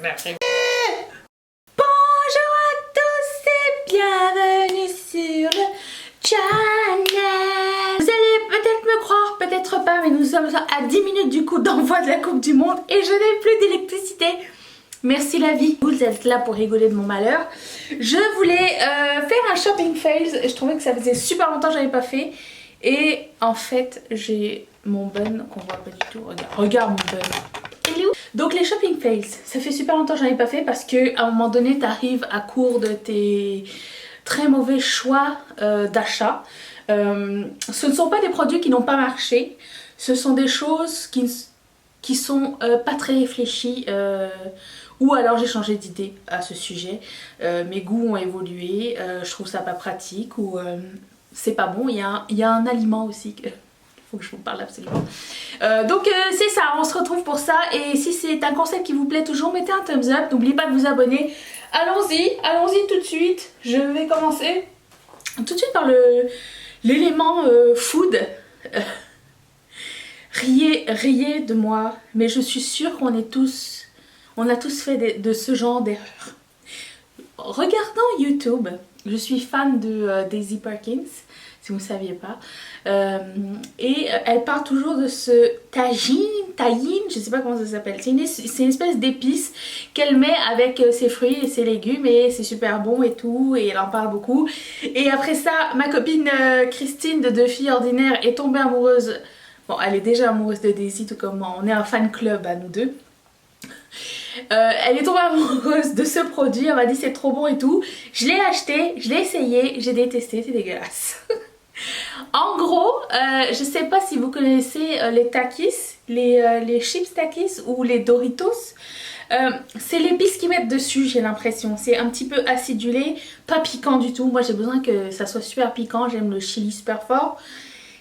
Merci. Bonjour à tous et bienvenue sur le channel. Vous allez peut-être me croire, peut-être pas, mais nous sommes à 10 minutes du coup d'envoi de la Coupe du Monde et je n'ai plus d'électricité. Merci la vie, vous êtes là pour rigoler de mon malheur. Je voulais faire un shopping fails, je trouvais que ça faisait super longtemps que j'avais pas fait. Et en fait j'ai mon bun qu'on voit pas du tout, regarde mon bun. Il est où? Donc les shopping fails, ça fait super longtemps que j'en ai pas fait parce que à un moment donné t'arrives à court de tes très mauvais choix d'achat. Ce ne sont pas des produits qui n'ont pas marché, ce sont des choses qui sont pas très réfléchies ou alors j'ai changé d'idée à ce sujet. Mes goûts ont évolué, je trouve ça pas pratique ou c'est pas bon. Il y a un aliment aussi que faut que je vous parle absolument. Donc c'est ça, on se retrouve pour ça. Et si c'est un concept qui vous plaît toujours, mettez un thumbs up, n'oubliez pas de vous abonner. Allons-y tout de suite. Je vais commencer tout de suite par l'élément food. Riez de moi, mais je suis sûre qu'on a tous fait de ce genre d'erreur. Regardant YouTube, je suis fan de Daisy Perkins, si vous ne saviez pas, et elle parle toujours de ce tahine, je sais pas comment ça s'appelle, c'est une espèce d'épice qu'elle met avec ses fruits et ses légumes et c'est super bon et tout, et elle en parle beaucoup. Et après ça, ma copine Christine de Deux Filles Ordinaires est tombée amoureuse, bon elle est déjà amoureuse de Daisy tout comme moi, on est un fan club à nous deux. Elle est tombée amoureuse de ce produit, elle m'a dit c'est trop bon et tout. Je l'ai acheté, je l'ai essayé, j'ai détesté, c'est dégueulasse. En gros, je sais pas si vous connaissez les Takis, les chips Takis ou les Doritos. C'est l'épice qu'ils mettent dessus, j'ai l'impression. C'est un petit peu acidulé, pas piquant du tout. Moi j'ai besoin que ça soit super piquant, j'aime le chili super fort.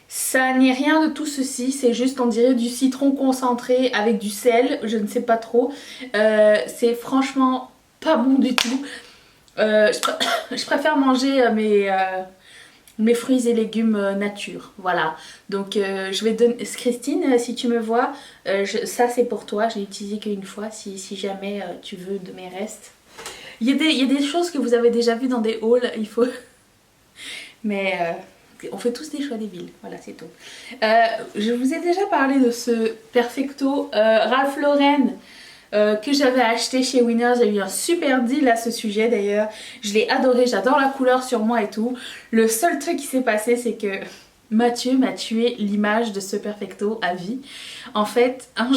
Ça n'est rien de tout ceci, c'est juste on dirait du citron concentré avec du sel, je ne sais pas trop. C'est franchement pas bon du tout. Je préfère manger mes fruits et légumes nature, voilà. Donc je vais donner, Christine, si tu me vois, ça c'est pour toi, je l'ai utilisé qu'une fois, si jamais tu veux de mes restes. Il y a des choses que vous avez déjà vues dans des hauls, il faut... Mais... on fait tous des choix débiles, voilà c'est tout. Je vous ai déjà parlé de ce Perfecto Ralph Lauren que j'avais acheté chez Winners. J'ai eu un super deal à ce sujet d'ailleurs. Je l'ai adoré, j'adore la couleur sur moi et tout. Le seul truc qui s'est passé c'est que Mathieu m'a tué l'image de ce Perfecto à vie. En fait, un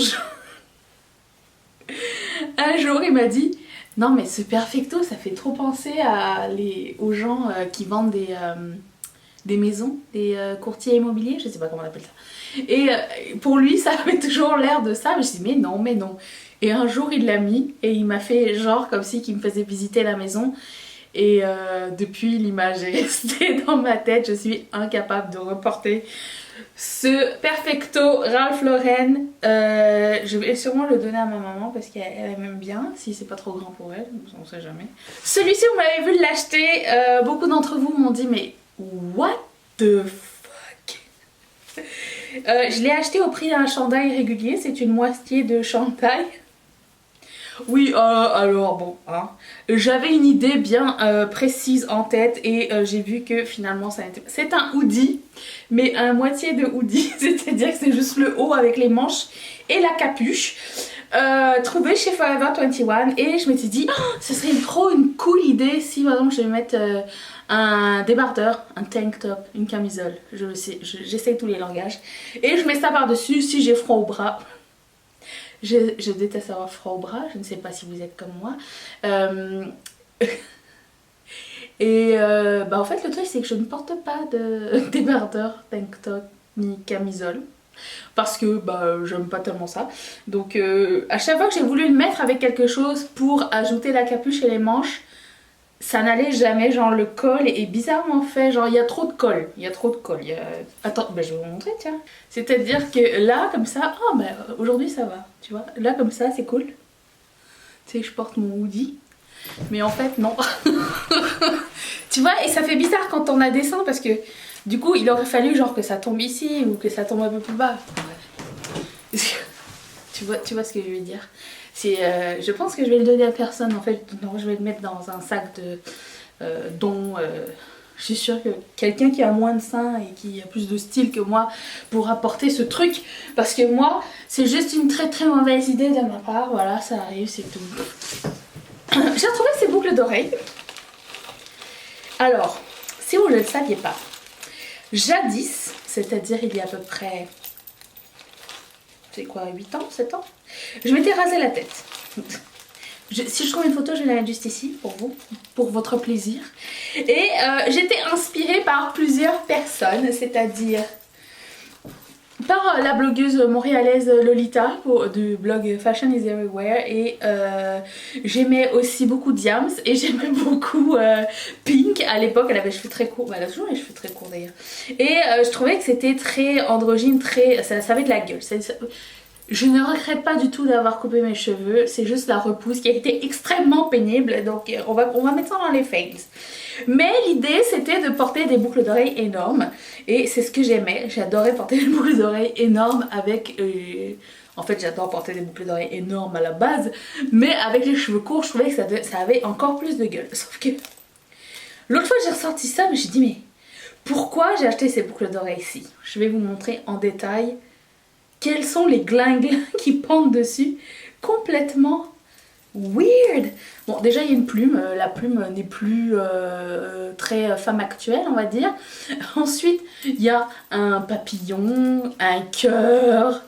jour il m'a dit non mais ce Perfecto ça fait trop penser aux gens qui vendent des maisons, des courtiers immobiliers, je sais pas comment on appelle ça. Et pour lui ça avait toujours l'air de ça, mais je dis mais non. Et un jour il l'a mis et il m'a fait genre comme si qu'il me faisait visiter la maison. Et depuis l'image est restée dans ma tête, je suis incapable de reporter ce Perfecto Ralph Lauren. Je vais sûrement le donner à ma maman parce qu'elle aime bien, si c'est pas trop grand pour elle, on sait jamais. Celui-ci vous m'avez vu l'acheter, beaucoup d'entre vous m'ont dit mais what the fuck. Je l'ai acheté au prix d'un chandail régulier, c'est une moitié de chandail. Oui, alors bon, hein. J'avais une idée bien précise en tête et j'ai vu que finalement ça n'était pas... C'est un hoodie, mais un moitié de hoodie, c'est-à-dire que c'est juste le haut avec les manches et la capuche. Trouvé chez Forever 21 et je m'étais dit oh, ce serait une cool idée si par exemple je vais mettre un débardeur, un tank top, une camisole, j'essaye tous les langages et je mets ça par dessus si j'ai froid au bras. Je déteste avoir froid au bras, je ne sais pas si vous êtes comme moi. En fait le truc c'est que je ne porte pas de débardeur, tank top ni camisole. Parce que j'aime pas tellement ça. Donc à chaque fois que j'ai voulu le mettre avec quelque chose pour ajouter la capuche et les manches, ça n'allait jamais, genre le col est bizarrement fait, genre il y a trop de colle, Attends, je vais vous montrer tiens. C'est à dire que là comme ça, aujourd'hui ça va, tu vois, là comme ça c'est cool. Tu sais que je porte mon hoodie, mais en fait non. Tu vois, et ça fait bizarre quand on a des seins parce que du coup il aurait fallu genre que ça tombe ici ou que ça tombe un peu plus bas. Tu tu vois ce que je veux dire. Je pense que je vais le donner à personne en fait. Non, je vais le mettre dans un sac de dont je suis sûre que quelqu'un qui a moins de seins et qui a plus de style que moi pourra porter ce truc. Parce que moi, c'est juste une très très mauvaise idée de ma part. Voilà, ça arrive, c'est tout. J'ai retrouvé ces boucles d'oreilles. Alors, si vous ne le saviez pas, jadis, c'est-à-dire il y a à peu près, c'est quoi, 8 ans, 7 ans, je m'étais rasé la tête. Si je trouve une photo, je vais la mettre juste ici pour vous, pour votre plaisir. Et j'étais inspirée par plusieurs personnes, c'est-à-dire par la blogueuse montréalaise Lolita du blog Fashion is Everywhere, et j'aimais aussi beaucoup Diams et j'aimais beaucoup Pink. À l'époque elle avait les cheveux très courts, elle a toujours les cheveux très courts d'ailleurs, et je trouvais que c'était très androgyne, ça avait de la gueule. Je ne regrette pas du tout d'avoir coupé mes cheveux, c'est juste la repousse qui a été extrêmement pénible, donc on va mettre ça dans les fails. Mais l'idée c'était de porter des boucles d'oreilles énormes, et c'est ce que j'aimais, j'adorais porter des boucles d'oreilles énormes avec... En fait j'adore porter des boucles d'oreilles énormes à la base, mais avec les cheveux courts je trouvais que ça avait encore plus de gueule. Sauf que l'autre fois j'ai ressorti ça, mais j'ai dit mais pourquoi j'ai acheté ces boucles d'oreilles-ci? Je vais vous montrer en détail quels sont les glingles qui pendent dessus. Complètement weird. Bon, déjà il y a une plume, la plume n'est plus très femme actuelle on va dire. Ensuite il y a un papillon, un cœur.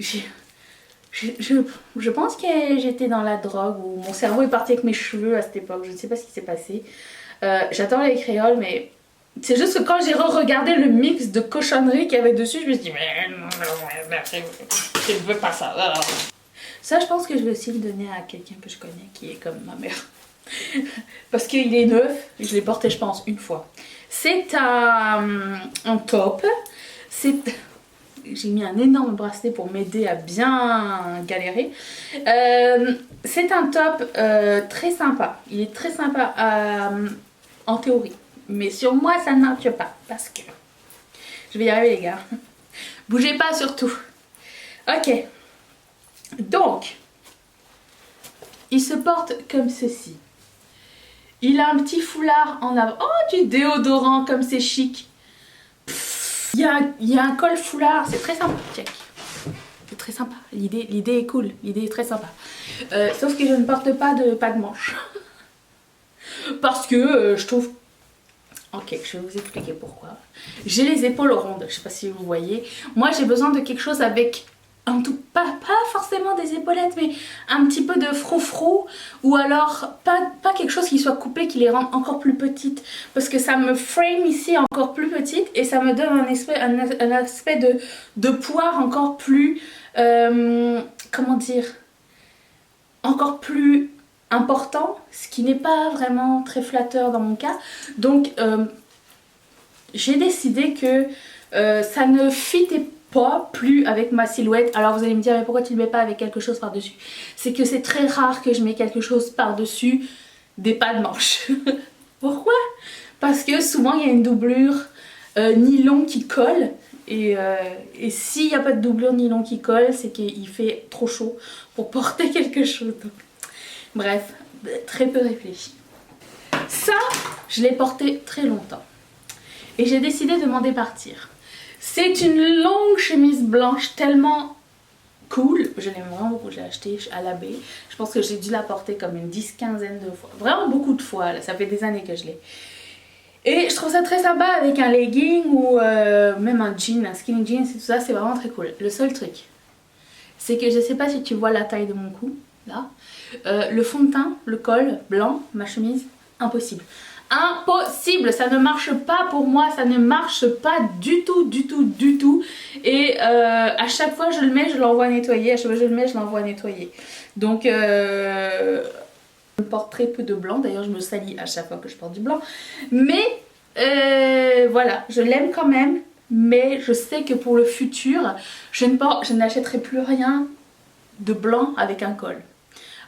Je pense que j'étais dans la drogue, ou mon cerveau est parti avec mes cheveux à cette époque, je ne sais pas ce qui s'est passé. J'adore les créoles, mais c'est juste que quand j'ai re-regardé le mix de cochonneries qu'il y avait dessus, je me suis dit mais je ne veux pas ça. Ça je pense que je vais aussi le donner à quelqu'un que je connais qui est comme ma mère. Parce qu'il est neuf, je l'ai porté je pense une fois. C'est un top. J'ai mis un énorme bracelet pour m'aider à bien galérer. C'est un top très sympa. Il est très sympa en théorie. Mais sur moi ça ne marche pas. Parce que... Je vais y arriver les gars. Bougez pas surtout. Ok. Donc, il se porte comme ceci. Il a un petit foulard en avant. Oh, du déodorant comme c'est chic. Il y a un col foulard, c'est très sympa. Check. C'est très sympa. L'idée est cool. L'idée est très sympa. Sauf que je ne porte pas de manches. Parce que je trouve... Ok, je vais vous expliquer pourquoi. J'ai les épaules rondes, je sais pas si vous voyez. Moi j'ai besoin de quelque chose avec un tout, pas forcément des épaulettes, mais un petit peu de froufrou, ou alors pas quelque chose qui soit coupé, qui les rende encore plus petites, parce que ça me frame ici encore plus petite et ça me donne un aspect de poire encore plus, comment dire, encore plus important, ce qui n'est pas vraiment très flatteur dans mon cas. Donc j'ai décidé que ça ne fitait pas plus avec ma silhouette. Alors vous allez me dire mais pourquoi tu ne le mets pas avec quelque chose par dessus? C'est que c'est très rare que je mets quelque chose par dessus des pas de manche. Pourquoi? Parce que souvent il y a une doublure nylon qui colle, et s'il n'y a pas de doublure nylon qui colle, c'est qu'il fait trop chaud pour porter quelque chose. Donc, bref, très peu réfléchi. Ça, je l'ai porté très longtemps et j'ai décidé de m'en départir. C'est une longue chemise blanche tellement cool, je l'aime vraiment beaucoup, je l'ai achetée à la baie. Je pense que j'ai dû la porter comme une 10-15aine de fois, vraiment beaucoup de fois, là. Ça fait des années que je l'ai. Et je trouve ça très sympa avec un legging ou même un jean, un skinny jeans et tout ça, c'est vraiment très cool. Le seul truc, c'est que je sais pas si tu vois la taille de mon cou, là. Le fond de teint, le col blanc, ma chemise, impossible. Impossible, ça ne marche pas pour moi, ça ne marche pas du tout, du tout, du tout. Et à chaque fois je le mets, je l'envoie nettoyer, à chaque fois je le mets, je l'envoie nettoyer. Donc je porte très peu de blanc, d'ailleurs je me salis à chaque fois que je porte du blanc. Mais voilà, je l'aime quand même, mais je sais que pour le futur, je n'achèterai plus rien de blanc avec un col.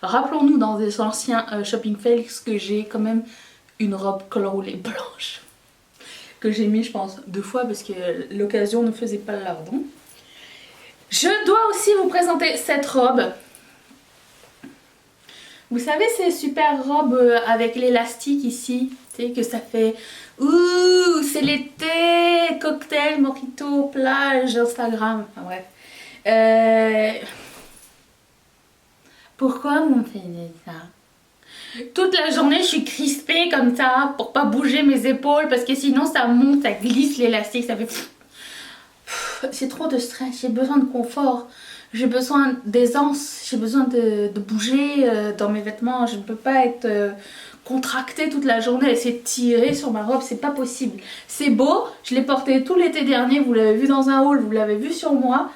Rappelons-nous dans des anciens shopping fails que j'ai quand même une robe col roulé blanche que j'ai mis je pense 2 fois parce que l'occasion ne faisait pas le lardon. Je dois aussi vous présenter cette robe. Vous savez ces super robes avec l'élastique ici, tu sais que ça fait ouh, c'est l'été, cocktail, mojito, plage, Instagram, enfin bref. Pourquoi vous me faites ça? Toute la journée je suis crispée comme ça pour pas bouger mes épaules parce que sinon ça monte, ça glisse l'élastique, ça fait... C'est trop de stress, j'ai besoin de confort. J'ai besoin d'aisance, j'ai besoin de bouger dans mes vêtements. Je ne peux pas être contractée toute la journée, essayer de tirer sur ma robe, c'est pas possible. C'est beau, je l'ai porté tout l'été dernier, vous l'avez vu dans un haul, vous l'avez vu sur moi.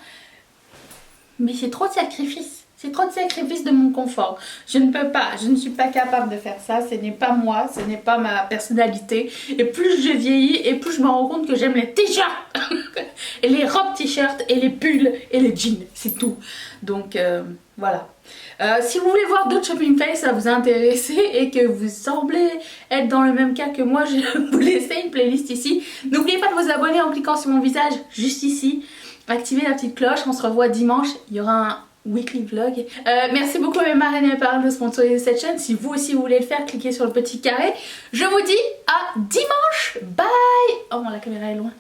Mais c'est trop de sacrifices. C'est trop de sacrifices de mon confort. Je ne peux pas, je ne suis pas capable de faire ça. Ce n'est pas moi, ce n'est pas ma personnalité. Et plus je vieillis et plus je me rends compte que j'aime les t-shirts. Et les robes t-shirts et les pulls et les jeans. C'est tout. Donc voilà. Si vous voulez voir d'autres shopping fails, ça vous intéresse et que vous semblez être dans le même cas que moi, je vais vous laisser une playlist ici. N'oubliez pas de vous abonner en cliquant sur mon visage juste ici. Activez la petite cloche, on se revoit dimanche. Il y aura un weekly vlog. Merci beaucoup à mes marraines et mes parrains de sponsoriser cette chaîne. Si vous aussi vous voulez le faire, cliquez sur le petit carré. Je vous dis à dimanche. Bye. Oh, la caméra est loin.